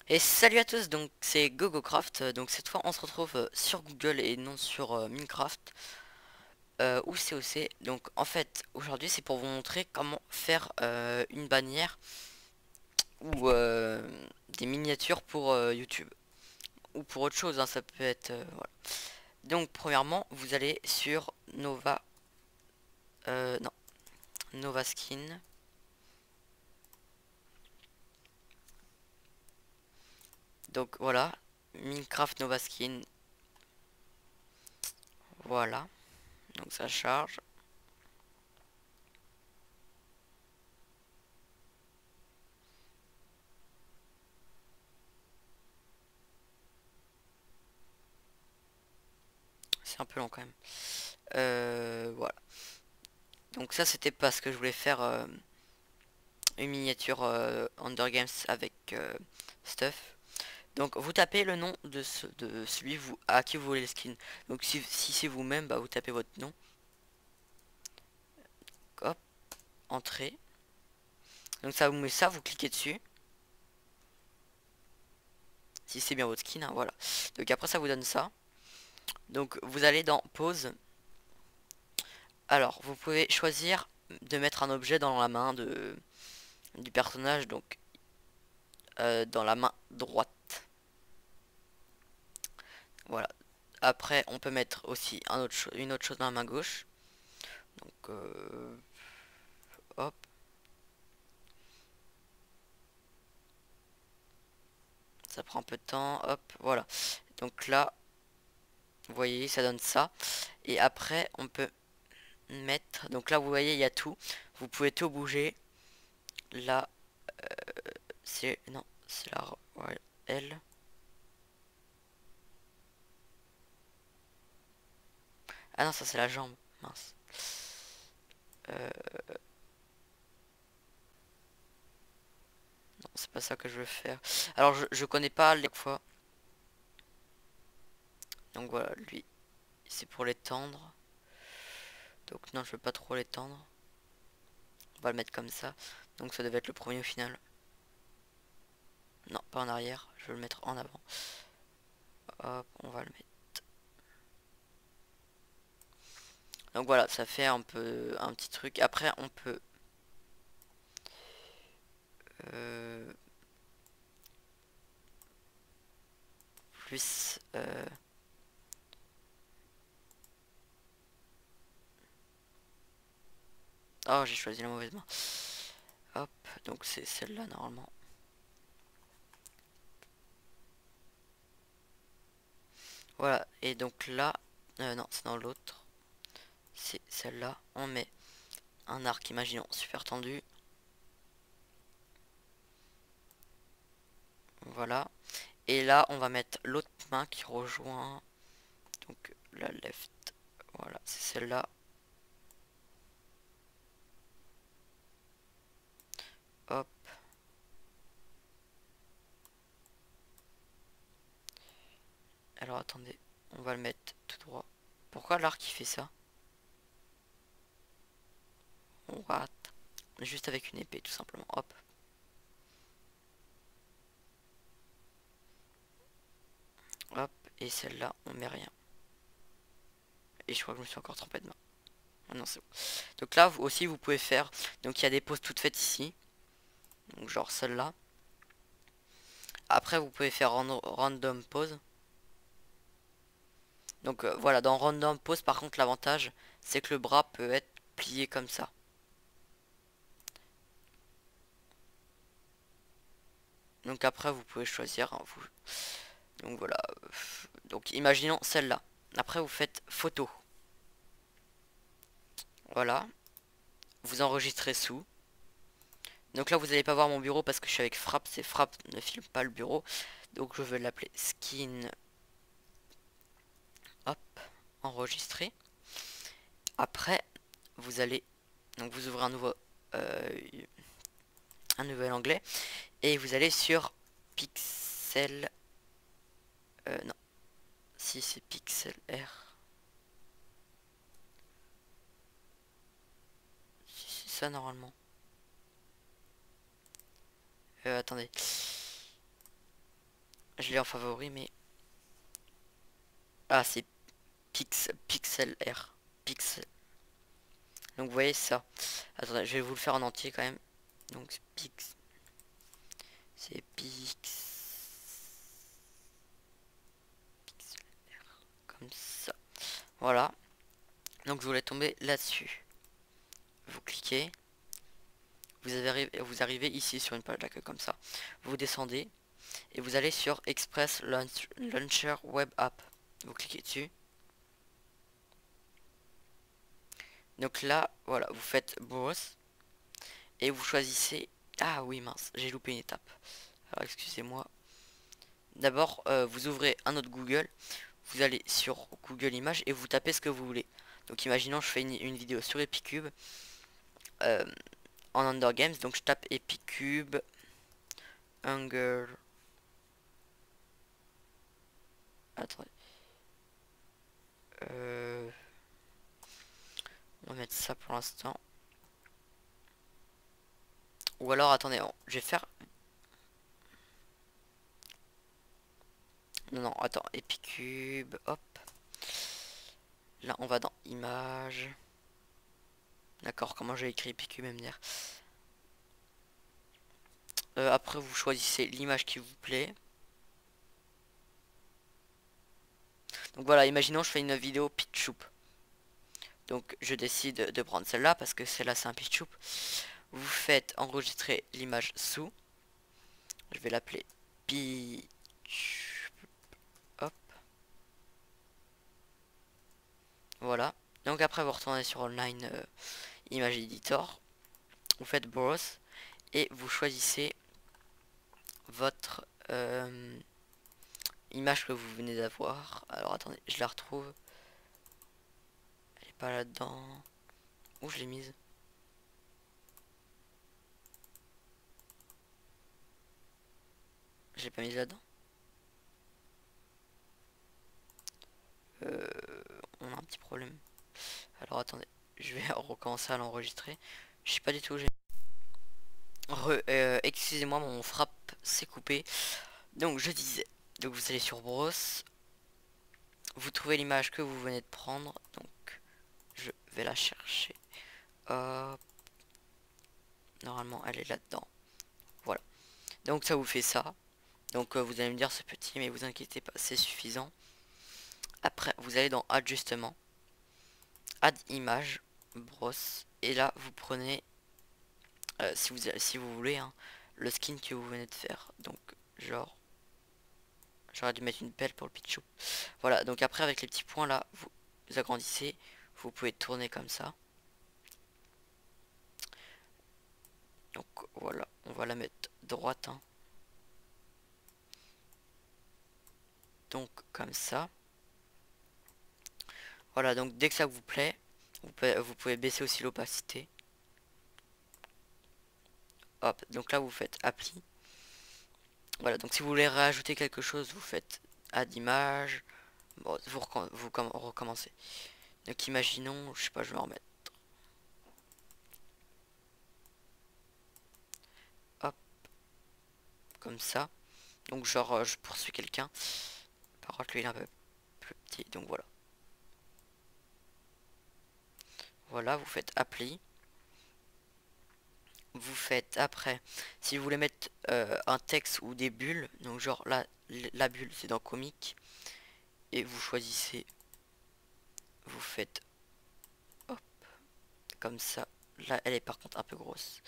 Et salut à tous, donc c'est GoGoCraft. Donc cette fois on se retrouve sur Google et non sur Minecraft ou COC. Donc en fait aujourd'hui c'est pour vous montrer comment faire une bannière ou des miniatures pour YouTube ou pour autre chose, hein, ça peut être voilà. Donc premièrement vous allez sur non, Nova Skin. Donc voilà, Minecraft Nova Skin, voilà. Donc ça charge. C'est un peu long quand même. Voilà. Donc ça c'était pas ce que je voulais faire, une miniature Hunger Games avec stuff. Donc vous tapez le nom de celui à qui vous voulez le skin. Donc si c'est vous-même, bah vous tapez votre nom. Hop, entrée. Donc ça vous met ça, vous cliquez dessus. Si c'est bien votre skin, hein, voilà. Donc après ça vous donne ça. Donc vous allez dans pause. Alors vous pouvez choisir de mettre un objet dans la main du personnage. Donc dans la main droite. Voilà. Après on peut mettre aussi une autre chose dans la main gauche. Donc hop. Ça prend un peu de temps, hop, voilà. Donc là, vous voyez, ça donne ça. Et après, on peut mettre... Donc là, vous voyez, il y a tout. Vous pouvez tout bouger. Là, c'est... Non, c'est la... Ouais, L. Ah non, ça c'est la jambe. Mince. Euh, non, c'est pas ça que je veux faire. Alors, je connais pas les fois. Donc voilà, lui, c'est pour l'étendre. Donc non, je veux pas trop l'étendre. On va le mettre comme ça. Donc ça devait être le premier au final. Non, pas en arrière. Je veux le mettre en avant. Hop, on va le mettre. Donc voilà, ça fait un peu un petit truc. Après, on peut euh, plus. Oh, j'ai choisi la mauvaise main. Hop, donc c'est celle-là normalement. Voilà, et donc là, non, c'est dans l'autre. C'est celle-là. On met un arc, imaginons, super tendu. Voilà. Et là, on va mettre l'autre main qui rejoint. Donc la left. Voilà, c'est celle-là. Hop. Alors attendez, on va le mettre tout droit. Pourquoi l'arc il fait ça? What? Juste avec une épée, tout simplement. Hop. Hop. Et celle-là, on met rien. Et je crois que je me suis encore trompé de main. Ah non, c'est bon. Donc là, vous aussi, vous pouvez faire. Donc il y a des poses toutes faites ici. Donc genre celle-là. Après, vous pouvez faire random pose. Donc voilà, dans random pose, par contre, l'avantage, c'est que le bras peut être plié comme ça. Donc après, vous pouvez choisir, hein, vous. Donc voilà. Donc imaginons celle-là. Après, vous faites photo. Voilà. Vous enregistrez sous. Donc là, vous n'allez pas voir mon bureau parce que je suis avec Frappe. C'est Frappe ne filme pas le bureau. Donc je vais l'appeler skin. Hop. Enregistrer. Après, vous allez. Donc vous ouvrez euh, un nouvel onglet. Et vous allez sur Pixel. Non. Si c'est Pixel R. Si c'est ça normalement. Attendez. Je l'ai en favori, mais... Ah, c'est Pixel R. Pixel. Donc vous voyez ça. Attendez, je vais vous le faire en entier quand même. Donc c'est comme ça. Voilà. Donc je voulais tomber là-dessus. Vous cliquez. Vous arrivez ici sur une page d'accueil comme ça. Vous descendez et vous allez sur Express Launcher Web App. Vous cliquez dessus. Donc là, voilà, vous faites browse et vous choisissez. Ah oui, mince, j'ai loupé une étape. Alors excusez-moi. D'abord, vous ouvrez un autre Google. Vous allez sur Google Images et vous tapez ce que vous voulez. Donc imaginons je fais une vidéo sur Epicube en Under Games. Donc je tape Epicube Hunger. Attendez. On va mettre ça pour l'instant. Ou alors attendez, je vais faire. Non, non, attends, Epicube, hop. Là, on va dans Images. D'accord, comment j'ai écrit Epicube MDR. Après, vous choisissez l'image qui vous plaît. Donc voilà, imaginons je fais une vidéo pitchoup. Donc je décide de prendre celle-là parce que celle-là c'est un pitchoup. Vous faites enregistrer l'image sous. Je vais l'appeler pitchoup. Hop. Voilà. Donc après vous retournez sur Online Image Editor. Vous faites Browse et vous choisissez votre image que vous venez d'avoir. Alors attendez, je la retrouve. Elle est pas là-dedans. Où je l'ai mise? Je l'ai pas mise là-dedans. On a un petit problème. Alors attendez, je vais recommencer à l'enregistrer. Je sais pas du tout où j'ai... excusez-moi, mon frappe s'est coupé. Donc je disais, donc vous allez sur Browse. Vous trouvez l'image que vous venez de prendre. Donc je vais la chercher. Hop. Normalement elle est là-dedans. Voilà. Donc ça vous fait ça. Donc vous allez me dire c'est petit, mais vous inquiétez pas, c'est suffisant. Après vous allez dans Ajustement, Add Image, Brosse. Et là vous prenez, si vous voulez, hein, le skin que vous venez de faire. Donc genre, j'aurais dû mettre une pelle pour le pitchou. Voilà, donc après avec les petits points là, vous agrandissez. Vous pouvez tourner comme ça. Donc voilà, on va la mettre droite, hein. Donc comme ça. Voilà, donc dès que ça vous plaît, vous pouvez baisser aussi l'opacité. Hop, donc là vous faites Appli. Voilà, donc si vous voulez rajouter quelque chose, vous faites Add Image. Bon, vous recommencez. Donc imaginons, je sais pas, je vais en remettre. Hop, comme ça. Donc genre, je poursuis quelqu'un. Par contre, lui il est un peu plus petit, donc voilà. Voilà, vous faites Appli. Vous faites après, si vous voulez mettre un texte ou des bulles, donc genre là, la bulle c'est dans comique. Et vous choisissez, vous faites hop, comme ça. Là, elle est par contre un peu grosse.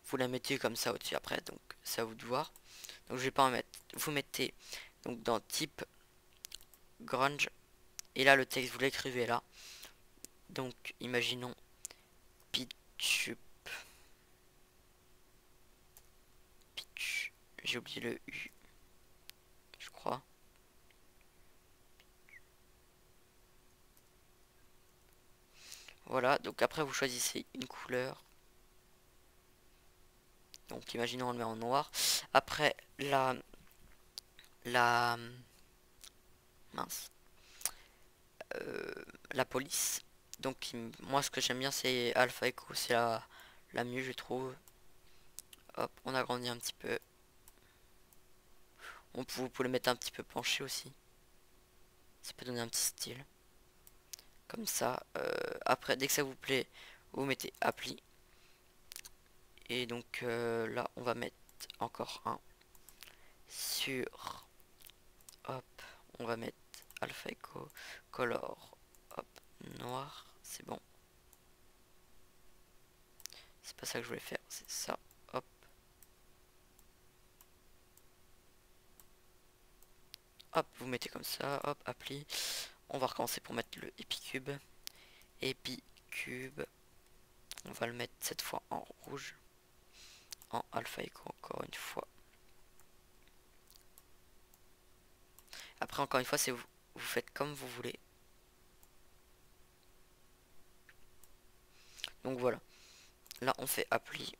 Vous la mettez comme ça au-dessus après, donc c'est à vous de voir. Donc je vais pas en mettre. Vous mettez donc dans type grunge. Et là le texte vous l'écrivez là. Donc imaginons pitch. Pitch. J'ai oublié le U. Je crois. Voilà, donc après vous choisissez une couleur. Donc imaginons on le met en noir. Après la mince. La police. Donc moi ce que j'aime bien c'est Alpha Echo, c'est la mieux je trouve. Hop, on agrandit un petit peu. Vous pouvez le mettre un petit peu penché aussi. Ça peut donner un petit style. Comme ça. Après, dès que ça vous plaît, vous mettez appli. Et donc là, on va mettre encore un sur. Hop, on va mettre Alpha Echo Color. Hop, noir. C'est bon. C'est pas ça que je voulais faire, c'est ça. Hop. Hop, vous mettez comme ça. Hop, appli. On va recommencer pour mettre le Epicube. Epicube. On va le mettre cette fois en rouge. En Alpha Echo encore une fois. Après encore une fois c'est vous faites comme vous voulez. Donc voilà. Là on fait appli.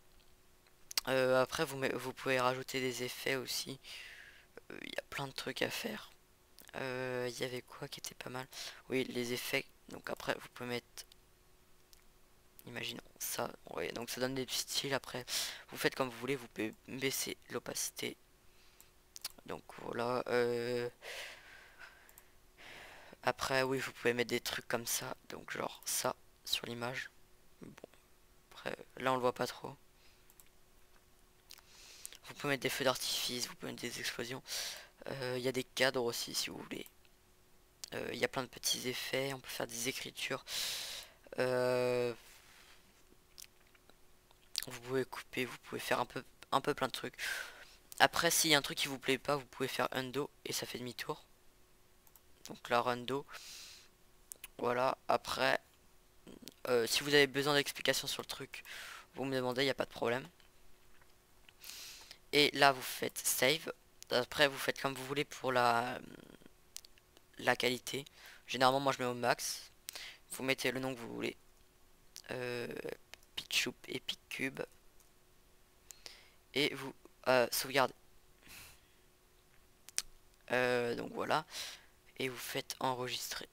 Après vous pouvez rajouter des effets aussi. Il y a plein de trucs à faire. Il y avait quoi qui était pas mal? Oui, les effets. Donc après vous pouvez mettre, imaginons ça. Ouais, donc ça donne des styles. Après vous faites comme vous voulez. Vous pouvez baisser l'opacité. Donc voilà. Après oui, vous pouvez mettre des trucs comme ça. Donc genre ça sur l'image. Bon, après là on le voit pas trop. Vous pouvez mettre des feux d'artifice, vous pouvez mettre des explosions. Il y a des cadres aussi si vous voulez. Il y a plein de petits effets, on peut faire des écritures. Vous pouvez couper, vous pouvez faire un peu plein de trucs. Après, s'il y a un truc qui vous plaît pas, vous pouvez faire undo et ça fait demi-tour. Donc là, undo. Voilà, après, si vous avez besoin d'explications sur le truc, vous me demandez, il n'y a pas de problème. Et là, vous faites save. Après, vous faites comme vous voulez pour la qualité. Généralement, moi, je mets au max. Vous mettez le nom que vous voulez. Pitchoup Epic Cube. Et vous sauvegardez. Donc voilà. Et vous faites enregistrer.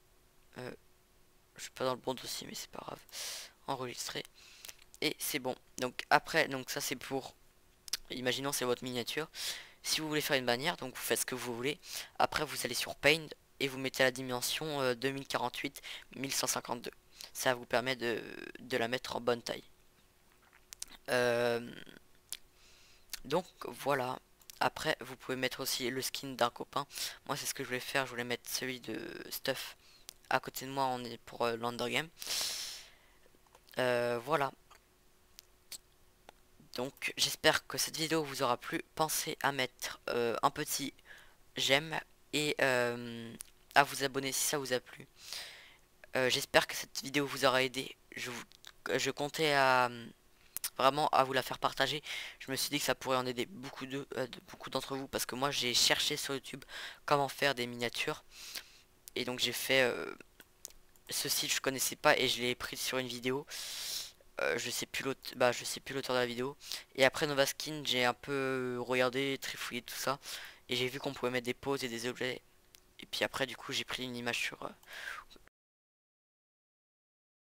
Je suis pas dans le bon dossier, mais c'est pas grave. Enregistrer. Et c'est bon. Donc après, donc ça c'est pour. Imaginons c'est votre miniature. Si vous voulez faire une bannière, donc vous faites ce que vous voulez. Après vous allez sur Paint et vous mettez la dimension 2048 1152. Ça vous permet de la mettre en bonne taille. Donc voilà. Après vous pouvez mettre aussi le skin d'un copain. Moi c'est ce que je voulais faire. Je voulais mettre celui de Stuff à côté de moi. On est pour l'Undergame. Voilà. Donc j'espère que cette vidéo vous aura plu. Pensez à mettre un petit j'aime et à vous abonner si ça vous a plu. J'espère que cette vidéo vous aura aidé. Je comptais vraiment à vous la faire partager. Je me suis dit que ça pourrait en aider beaucoup d'entre vous parce que moi j'ai cherché sur YouTube comment faire des miniatures et donc j'ai fait ce site je connaissais pas et je l'ai pris sur une vidéo. Je sais plus l'auteur de la vidéo. Et après Novaskin, j'ai un peu regardé, trifouillé tout ça. Et j'ai vu qu'on pouvait mettre des poses et des objets. Et puis après, du coup, j'ai pris une image sur